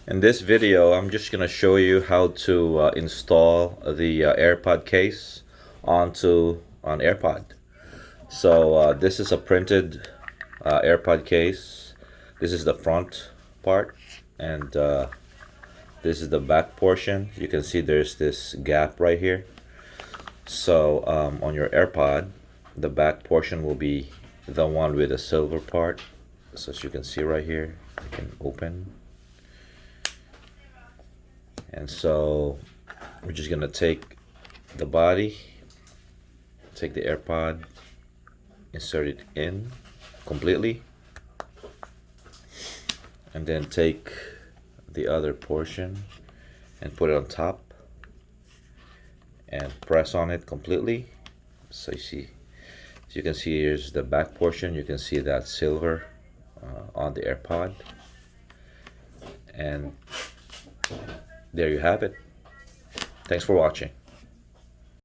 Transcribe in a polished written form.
In this video, I'm just going to show you how to install the AirPod case onto an AirPod. So this is a printed AirPod case. This is the front part, and this is the back portion. You can see there's this gap right here. So on your AirPod, the back portion will be the one with the silver part. So as you can see right here, you can open. And so we're just gonna take the body, take the AirPod, insert it in completely, and then take the other portion and put it on top and press on it completely. So you can see here's the back portion. You can see that silver on the AirPod, and there you have it. Thanks for watching.